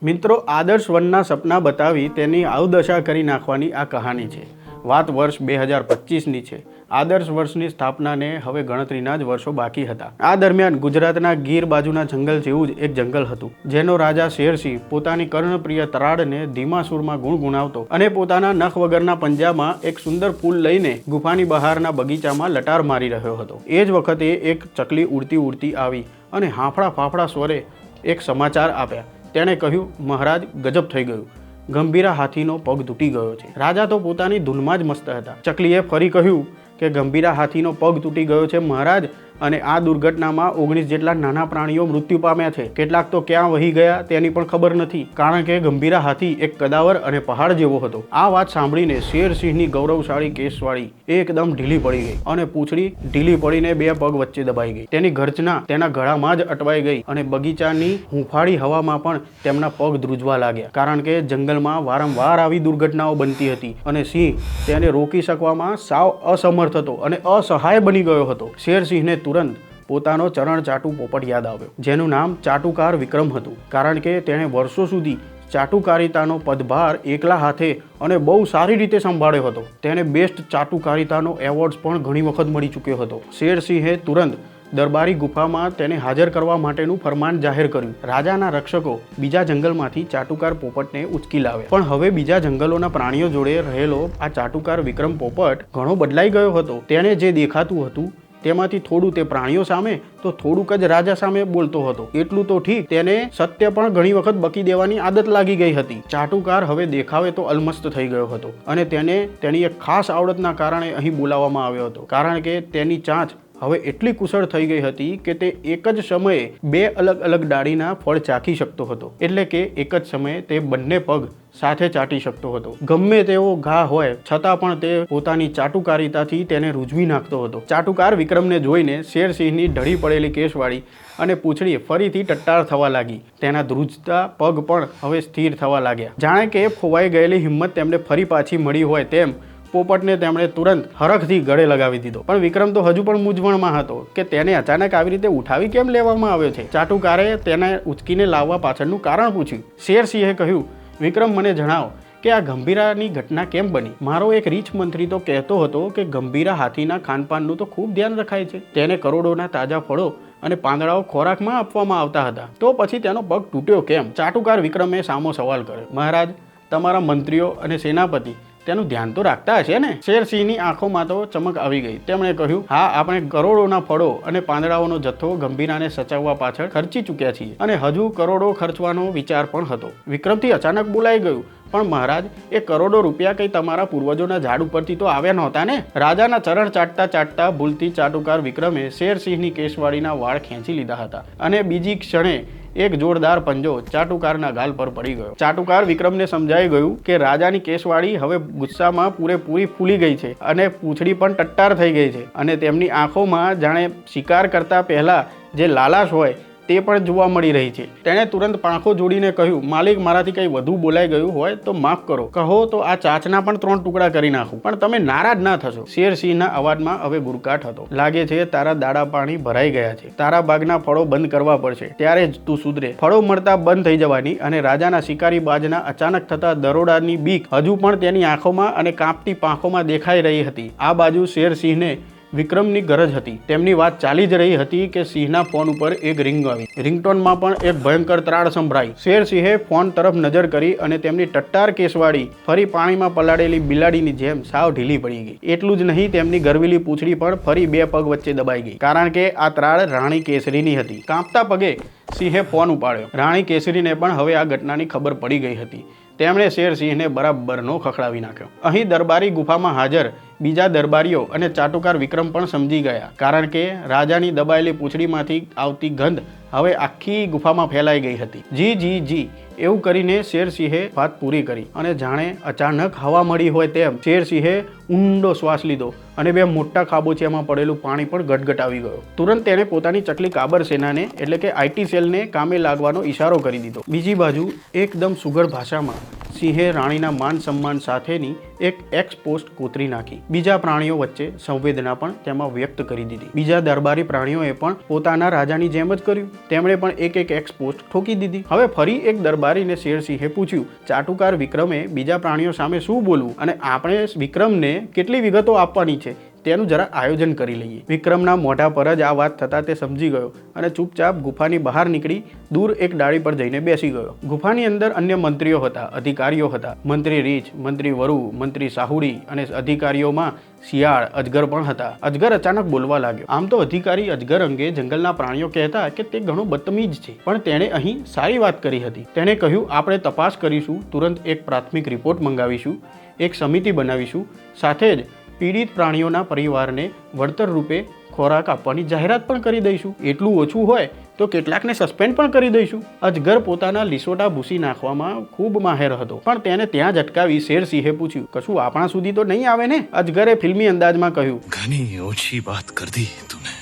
મિત્રો આદર્શ વનના સપના બતાવી તેની અવદશા કરી નાખવાની આ કહાની છે। વાત વર્ષ 2025ની છે। આદર્શ વર્ષની સ્થાપનાને હવે ગણતરીના જ વર્ષો બાકી હતા। આ દરમિયાન ગુજરાતના ગીર બાજુના જંગલ જેવું જ એક જંગલ હતું, જેનો રાજા શેરસિંહ પોતાની કર્ણપ્રિય તરાડને ધીમા સૂરમાં ગુણગુણાવતો અને પોતાના નખ વગરના પંજામાં એક સુંદર ફૂલ લઈને ગુફાની બહારના બગીચામાં લટાર મારી રહ્યો હતો। એ જ વખતે એક ચકલી ઉડતી ઉડતી આવી અને હાંફળા ફાફડા સ્વરે એક સમાચાર આપ્યા। તેણે કહ્યું, મહારાજ, ગજબ થઈ ગયું, ગંભીરા હાથીનો પગ તૂટી ગયો છે। રાજા તો પોતાની ધૂનમાં જ મસ્ત હતા। ચકલીએ ફરી કહ્યું કે ગંભીરા હાથીનો પગ તૂટી ગયો છે મહારાજ, અને આ દુર્ઘટનામાં 19 જેટલા નાના પ્રાણીઓ મૃત્યુ પામ્યા છે। કેટલાક તો ક્યાં વહી ગયા તેની પણ ખબર નથી, કારણ કે ગંભીરા હાથી એક કદાવર અને પહાડ જેવો હતો। આ વાત સાંભળીને શેરસિંહની ગૌરવશાળી કેશવાળી એકદમ ઢીલી પડી ગઈ અને પૂંછડી ઢીલી પડીને બે પગ વચ્ચે દબાઈ ગઈ। તેની ગર્જના તેના ગળામાં જ અટવાઈ ગઈ અને બગીચાની હૂંફાળી હવામાં પણ તેમના પગ ધ્રુજવા લાગ્યા, કારણ કે જંગલમાં વારંવાર આવી દુર્ઘટનાઓ બનતી હતી અને સિંહ તેને રોકી શકવામાં સાવ અસમર્થ હતો અને અસહાય બની ગયો હતો। શેરસિંહને તુરંત પોતાનો ચરણ ચાટુ પોપટ યાદ આવ્યો, જેનું નામ ચાટુકાર વિક્રમ હતું, કારણ કે તેણે વર્ષો સુધી ચાટુકારિતાનો પદભાર એકલા હાથે અને બહુ સારી રીતે સંભાળ્યો હતો। તેને બેસ્ટ ચાટુકારિતાનો એવોર્ડ પણ ઘણી વખત મળી ચૂક્યો હતો। શેરસિંહે તુરંત દરબારી ગુફામાં તેને હાજર કરવા માટેનું ફરમાન જાહેર કર્યું। રાજાના રક્ષકો બીજા જંગલમાંથી ચાટુકાર પોપટને ઉચકી લાવ્યા, પણ હવે બીજા જંગલોના પ્રાણીઓ જોડે રહેલો આ ચાટુકાર વિક્રમ પોપટ ઘણો બદલાઈ ગયો હતો। તેને જે દેખાતું હતું તેમાંથી થોડું તે પ્રાણીઓ સામે તો થોડુંક જ રાજા સામે બોલતો હતો। એટલું તો ઠીક, તેને સત્ય પણ ઘણી વખત બકી દેવાની આદત લાગી ગઈ હતી। ચાટુકાર હવે દેખાવે તો અલમસ્ત થઈ ગયો હતો અને તેને તેની એક ખાસ આવડતના કારણે અહીં બોલાવવામાં આવ્યો હતો, કારણ કે તેની ચાંચ હવે એટલી કુશળ થઈ ગઈ હતી કે તે એક જ સમયે બે અલગ અલગ ડાળીના ફળ ચાખી શકતો હતો, એટલે કે એક જ સમયે તે બંને પગ સાથે ચાટી શકતો હતો। ગમે તેવો ઘા હોય છતાં પણ તે પોતાની ચાટુકારિતાથી તેને રૂઝવી નાખતો હતો। ચાટુકાર વિક્રમને જોઈને શેરસિંહની ઢળી પડેલી કેશવાળી અને પૂંછડી ફરીથી ટટ્ટાર થવા લાગી। તેના ધ્રુજતા પગ પણ હવે સ્થિર થવા લાગ્યા, જાણે કે ખોવાઈ ગયેલી હિંમત તેમને ફરી પાછી મળી હોય તેમ। પોપટને તેમણે તુરંત હરખથી ગળે લગાવી દીધો, પણ વિક્રમ તો હજુ પણ મૂંઝવણમાં હતો કે તેને અચાનક આવી રીતે ઉઠાવી કેમ લેવામાં આવ્યો છે। ચાટુકારે તેને ઉચકીને લાવવા પાછળનું કારણ પૂછ્યું। શેરસિંહે કહ્યું, વિક્રમ, મને જણાવો કે આ ગંભીરાની ઘટના કેમ બની? મારો એક રીચ મંત્રી તો કહેતો હતો કે ગંભીરા હાથીના ખાનપાનનું તો ખૂબ ધ્યાન રખાય છે, તેને કરોડોના તાજા ફળો અને પાંદડાઓ ખોરાકમાં આપવામાં આવતા હતા, તો પછી તેનો પગ તૂટ્યો કેમ? ચાટુકાર વિક્રમે સામો સવાલ કર્યો। મહારાજ, તમારા મંત્રીઓ અને સેનાપતિ તેનું ધ્યાન તો રાખતા હશે ને? શેરસિંહની આંખોમાં તો ચમક આવી ગઈ। તેમણે કહ્યું, હા, આપણે કરોડોના ફળો અને પાંદડાઓનો જથ્થો ગંભીરાને સચાવવા પાછળ ખર્ચી ચૂક્યા છીએ અને હજુ કરોડો ખર્ચવાનો વિચાર પણ હતો। વિક્રમથી અચાનક બોલાઈ ગયું, પણ મહારાજ, એ કરોડો રૂપિયા કઈ તમારા પૂર્વજોના ઝાડ ઉપરથી તો આવ્યા નહોતા ને? રાજાના ચરણ ચાટતા ચાટતા ભૂલથી ચાટુકાર વિક્રમે શેરસિંહની કેશવાળીના વાળ ખેંચી લીધા હતા અને બીજી ક્ષણે એક જોરદાર પંજો ચાટુકારના ગાલ પર પડી ગયો। ચાટુકાર વિક્રમને સમજાઈ ગયું કે રાજાની કેશવાળી હવે ગુસ્સામાં પૂરેપૂરી ફૂલી ગઈ છે અને પૂંછડી પણ ટટ્ટાર થઈ ગઈ છે અને તેમની આંખોમાં જાણે શિકાર કરતા પહેલા જે લાલાશ હોય તે પણ જોવા મળી રહી છે। તેણે તુરંત પાંખો જોડીને કહ્યું, માલિક, મારાથી કંઈ વધુ બોલાઈ ગયું હોય તો માફ કરો, કહો તો આ ચાંચના પણ 3 ટુકડા કરી નાખું, પણ તમે નારાજ ના થશો। શેરસિંહના અવાજમાં હવે ગુરકાટ હતો। લાગે છે તારા દાડા પાણી ભરાઈ ગયા છે, તારા બાગના ફળો બંધ કરવા પડશે, ત્યારે જ તું સુધરે। ફળો મળતા બંધ થઈ જવાની અને રાજાના શિકારી બાજના અચાનક થતા દરોડાની બીક હજુ પણ તેની આંખોમાં અને કાંપતી પાંખોમાં દેખાઈ રહી હતી। આ બાજુ શેરસિંહને વિક્રમની ગરજ હતી। તેમની વાત ચાલી જ રહી હતી કે સિંહના ફોન ઉપર એક રિંગ આવી। રિંગટોનમાં પણ એક ભયંકર ત્રાડ સંભળાઈ। શેરસિંહે ફોન તરફ નજર કરી અને તેમની ટટ્ટાર કેશવાળી ફરી પાણીમાં પલાળેલી બિલાડીની જેમ સાવ ઢીલી પડી ગઈ। એટલું જ નહીં, તેમની ગરવીલી પૂંછડી પણ ફરી બે પગ વચ્ચે દબાઈ ગઈ, કારણ કે આ ત્રાડ રાણી કેસરીની હતી। કાંપતા પગે સિંહે ફોન ઉપાડ્યો। રાણી કેસરીને પણ હવે આ ઘટનાની ખબર પડી ગઈ હતી। તેમણે શેરસિંહને બરાબરનો ખખડાવી નાખ્યો। અહીં દરબારી ગુફામાં હાજર બીજા દરબારીઓ અને ચાટુકાર વિક્રમ પણ સમજી ગયા, કારણ કે રાજાની દબાયેલી પૂંછડીમાંથી આવતી ગંધ હવે આખી ગુફામાં ફેલાઈ ગઈ હતી। જી જી જી એવું કરીને શેરસિંહે વાત પૂરી કરી અને જાણે અચાનક હવા મળી હોય તેમ શેરસિંહે ઊંડો શ્વાસ લીધો અને બે મોટા ખાબોચિયામાં પડેલું પાણી પણ ગટગટાવી ગયો। તુરંત તેણે પોતાની ચકલી કાબર સેનાને એટલે કે IT સેલને કામે લાગવાનો ઈશારો કરી દીધો। બીજી બાજુ એકદમ સુઘડ ભાષામાં સિંહે રાણીના માન સન્માન સાથેની એક એક્સપોસ્ટ કોતરી નાખી. બીજા પ્રાણીઓ વચ્ચે સંવેદના પણ તેમાં વ્યક્ત કરી દીધી. બીજા દરબારી પ્રાણીઓએ પણ પોતાના રાજાની જેમ જ કર્યું. તેમણે પણ એક એક્સપોસ્ટ ઠોકી દીધી. હવે ફરી એક દરબારીને શેરસિંહે પૂછ્યું, ચાટુકાર વિક્રમે બીજા પ્રાણીઓ સામે શું બોલવું અને આપણે વિક્રમને કેટલી વિગતો આપવાની છે તેનું જરા આયોજન કરી લઈએ. વિક્રમના મોઢા પર જ આ વાત થતાં તે સમજી ગયો અને ચૂપચાપ ગુફાની બહાર નીકળી દૂર એક ડાળી પર જઈને બેસી ગયો. ગુફાની અંદર અન્ય મંત્રીઓ હતા, અધિકારીઓ હતા. મંત્રી રીછ, મંત્રી વરુ, મંત્રી સાહુડી અને અધિકારીઓમાં શિયાળ, અજગર પણ હતા. અજગર અચાનક બોલવા લાગ્યો. આમ તો અધિકારી અજગર અંગે જંગલના પ્રાણીઓ કહેતા કે તે ઘણો બદતમીજ છે, પણ તેણે અહીં સારી વાત કરી હતી. તેણે કહ્યું, આપણે તપાસ કરીશું, તુરંત એક પ્રાથમિક રિપોર્ટ મંગાવીશું, એક સમિતિ બનાવીશું, સાથે જ પીડિત પ્રાણીઓના પરિવારને વળતર રૂપે ખોરાક આપવાની જાહેરાત પણ કરી દઈશું. એટલું ઓછું હોય તો કેટલાકને સસ્પેન્ડ પણ કરી દઈશું. અજગર પોતાના લીસોટા ભૂસી નાખવામાં ખૂબ માહેર હતો, પણ તેને ત્યાં જ અટકાવી શેરસિંહે પૂછ્યું, કશું આપણા સુધી તો નહીં આવે ને? અજગરે ફિલ્મી અંદાજમાં કહ્યું, ઘણી ઓછી વાત કર દી તુને.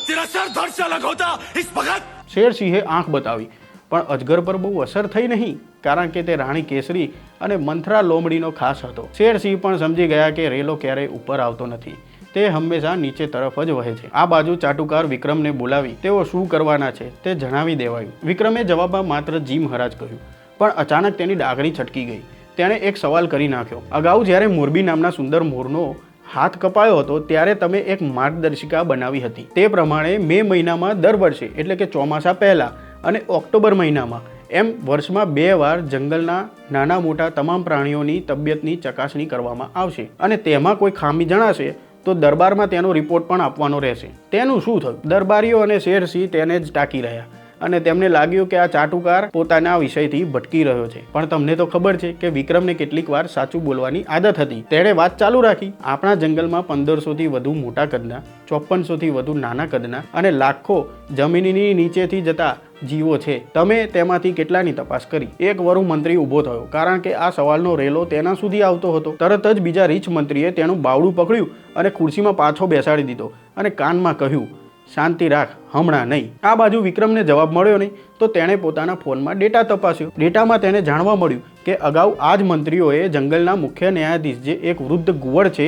તેરા સર ધડ સે અલગ હોતા ઇસ વખત. શેરસિંહે આંખ બતાવી, પણ અજગર પર બહુ અસર થઈ નહીં, કારણ કે તે રાણી કેસરી અને મંથરા લોમડીનો ખાસ હતો. શેરસિંહ પણ સમજી ગયા કે રેલો ક્યારેય ઉપર આવતો નથી, તે હંમેશા નીચે તરફ જ વહે છે. આ બાજુ ચાટુકાર વિક્રમને બોલાવી તેઓ શું કરવાના છે તે જણાવી દેવાયું. વિક્રમે જવાબમાં માત્ર જી મહારાજ કહ્યું, પણ અચાનક તેની ડાગરી છટકી ગઈ. તેણે એક સવાલ કરી નાખ્યો, અગાઉ જ્યારે મોરબી નામના સુંદર મોરનો હાથ કપાયો હતો ત્યારે તમે એક માર્ગદર્શિકા બનાવી હતી. તે પ્રમાણે મે મહિનામાં દર વર્ષે એટલે કે ચોમાસા પહેલા અને ઓક્ટોબર મહિનામાં એમ વર્ષમાં 2 વાર જંગલના નાના મોટા તમામ પ્રાણીઓની તબિયતની ચકાસણી કરવામાં આવશે અને તેમાં કોઈ ખામી જણાશે તો દરબારમાં તેનો રિપોર્ટ પણ આપવાનો રહેશે. તેનું શું થયું? દરબારીઓ અને શેરસિંહ તેને જ ટાંકી રહ્યા અને તેમને લાગ્યું કે આ ચાટુકાર પોતાના વિષયથી ભટકી રહ્યો છે. પણ તમને તો ખબર છે કે વિક્રમને કેટલીક વાર સાચું બોલવાની આદત હતી. તેણે વાત ચાલુ રાખી, આપણા જંગલમાં 1500થી વધુ મોટા કદના, 5400થી વધુ નાના કદના અને લાખો જમીનની નીચેથી જતા જીવો છે. તમે તેમાંથી કેટલાની તપાસ કરી? એક વરુ મંત્રી ઊભો થયો, કારણ કે આ સવાલનો રેલો તેના સુધી આવતો હતો. તરત જ બીજા રીછ મંત્રીએ તેનું બાવડું પકડ્યું અને ખુરશીમાં પાછો બેસાડી દીધો અને કાનમાં કહ્યું, શાંતિ રાખ, હમણાં નહીં. આ બાજુ વિક્રમને જવાબ મળ્યો નહીં તો તેણે પોતાના ફોનમાં ડેટા તપાસ્યો. ડેટામાં તેને જાણવા મળ્યું કે અગાઉ આ જ મંત્રીઓએ જંગલના મુખ્ય ન્યાયાધીશ, જે એક વૃદ્ધ ગુવડ છે,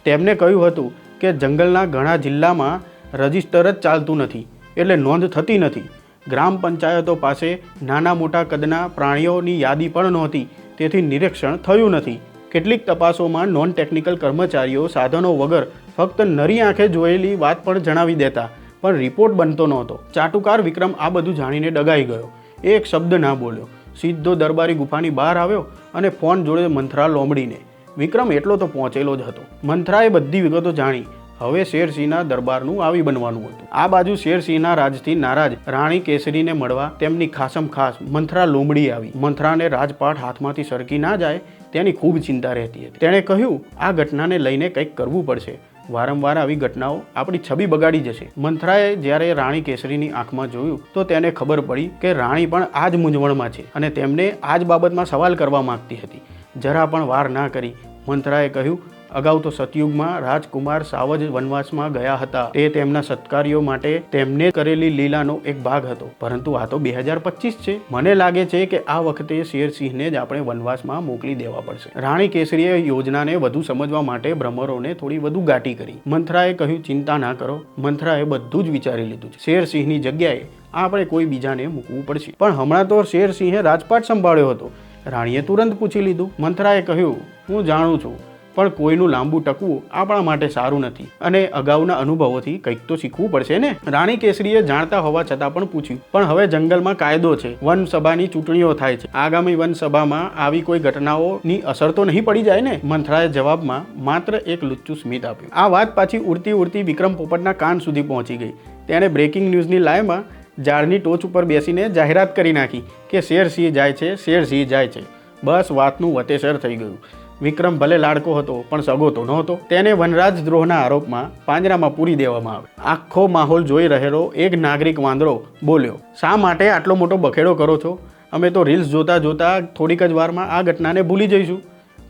તેમને કહ્યું હતું કે જંગલના ઘણા જિલ્લામાં રજિસ્ટર જ ચાલતું નથી, એટલે નોંધ થતી નથી. ગ્રામ પંચાયતો પાસે નાના મોટા કદના પ્રાણીઓની યાદી પણ નહોતી, તેથી નિરીક્ષણ થયું નથી. કેટલીક તપાસોમાં નોન ટેકનિકલ કર્મચારીઓ સાધનો વગર ફક્ત નરી આંખે જોયેલી વાત પણ જણાવી દેતા, પણ રિપોર્ટ બનતો નહોતો. ચાટુકાર વિક્રમ આ બધું જાણીને ડગાઈ ગયો. એક શબ્દ ના બોલ્યો. સીધો દરબારી ગુફાની બહાર આવ્યો અને ફોન જોડે મંથરા લોમડીને. વિક્રમ એટલો તો પહોંચેલો જ હતો. મંથરાએ બધી વિગતો જાણી. હવે શેરસિંહના દરબારનું આવી બનવાનું હતું. આ બાજુ શેરસિંહના રાજથી નારાજ રાણી કેસરીને મળવા તેમની ખાસમ ખાસ મંથરા લોમડી આવી. મંથરાને રાજપાટ હાથમાંથી સરકી ના જાય તેની ખૂબ ચિંતા રહેતી હતી. તેણે કહ્યું, આ ઘટનાને લઈને કંઈક કરવું પડશે. વારંવાર આવી ઘટનાઓ આપણી છબી બગાડી જશે. મંથરાએ જ્યારે રાણી કેસરીની આંખમાં જોયું તો તેને ખબર પડી કે રાણી પણ આ જ મૂંઝવણમાં છે અને તેમને આ જ બાબતમાં સવાલ કરવા માંગતી હતી. જરા પણ વાર ના કરી મંથરાએ કહ્યું, અગાઉ તો સતયુગમાં રાજકુમાર સાવજ વનવાસમાં ગયા હતા. તે તેમના સત્કાર્યો માટે તેમને કરેલી લીલાનો એક ભાગ હતો, પરંતુ આ તો 2025 છે. મને લાગે છે કે આ વખતે શેરસિંહને જ આપણે વનવાસમાં મોકલી દેવા પડશે. રાણી કેસરીએ યોજનાને વધુ સમજવા માટે ભ્રમરોને થોડી વધુ ગાટી કરી. મંથરાએ કહ્યું, ચિંતા ના કરો. મંથરાએ બધું જ વિચારી લીધું છે. શેરસિંહની જગ્યાએ આપણે કોઈ બીજાને મૂકવું પડશે. પણ હમણાં તો શેરસિંહે રાજપાટ સંભાળ્યો હતો. રાણીએ તુરંત પૂછી લીધું. મંથરાએ કહ્યું, હું જાણું છું, પણ કોઈનું લાંબુ ટકવું આપણા માટે સારું નથી અને અગાઉના અનુભવોથી કંઈક તો શીખવું પડશે ને. રાણી કેસરીએ જાણતા હોવા છતાં પણ પૂછ્યું, પણ હવે જંગલમાં કાયદો છે, વનસભાની ચૂંટણીઓ થાય છે, આગામી વનસભામાં આવી કોઈ ઘટનાઓની અસર તો નહીં પડી જાય ને? મંથરાએ જવાબમાં માત્ર એક લુચ્ચું સ્મિત આપ્યું. આ વાત પાછી ઉડતી ઉડતી વિક્રમ પોપટના કાન સુધી પહોંચી ગઈ. તેણે બ્રેકિંગ ન્યૂઝની લાઈવમાં ઝાડની ટોચ ઉપર બેસીને જાહેરાત કરી નાખી કે શેરસિંહ જાય છે, શેરસિંહ જાય છે. બસ વાતનું વતેસર થઈ ગયું. વિક્રમ ભલે લાડકો હતો પણ સગો તો નહોતો. તેને વનરાજ દ્રોહના આરોપમાં પાંજરામાં પૂરી દેવામાં આવે. આખો માહોલ જોઈ રહેલો એક નાગરિક વાંદરો બોલ્યો, શા માટે આટલો મોટો બખેડો કરો છો? અમે તો રીલ્સ જોતા જોતા થોડીક જ વારમાં આ ઘટનાને ભૂલી જઈશું.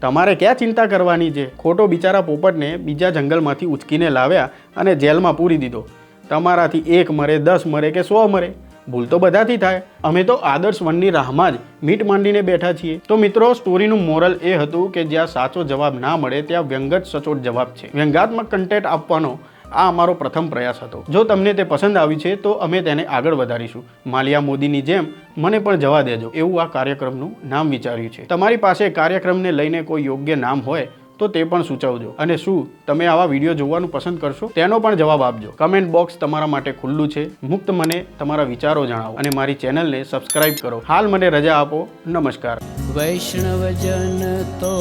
તમારે ક્યાં ચિંતા કરવાની છે? ખોટો બિચારા પોપટને બીજા જંગલમાંથી ઉચકીને લાવ્યા અને જેલમાં પૂરી દીધો. તમારાથી 1 મરે, 10 મરે કે 100 મરે, ભૂલ તો બધાથી થાય. અમે તો આદર્શ 1ની રાહમાં જ મીટ માંડીને બેઠા છીએ. તો મિત્રો, સ્ટોરીનું મોરલ એ હતું કે જ્યાં સાચો જવાબ ના મળે ત્યાં વ્યંગત સચોટ જવાબ છે. વ્યંગાત્મક કન્ટેન્ટ આપવાનો આ અમારો પ્રથમ પ્રયાસ હતો. જો તમને તે પસંદ આવી છે તો અમે તેને આગળ વધારીશું. માલિયા મોદીની જેમ મને પણ જવા દેજો એવું આ કાર્યક્રમનું નામ વિચાર્યું છે. તમારી પાસે કાર્યક્રમને લઈને કોઈ યોગ્ય નામ હોય તો તે પણ સૂચવજો. અને શું તમે આવા વિડીયો જોવાનું પસંદ કરશો તેનો પણ જવાબ આપજો. કમેન્ટ બોક્સ તમારા માટે ખુલ્લું છે. મુક્ત મને તમારા વિચારો જણાવો અને મારી ચેનલને સબસ્ક્રાઇબ કરો. હાલ મને રજા આપો. નમસ્કાર. વૈષ્ણવજન તો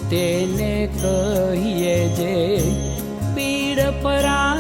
તેને કહીએ જે પીડ પરા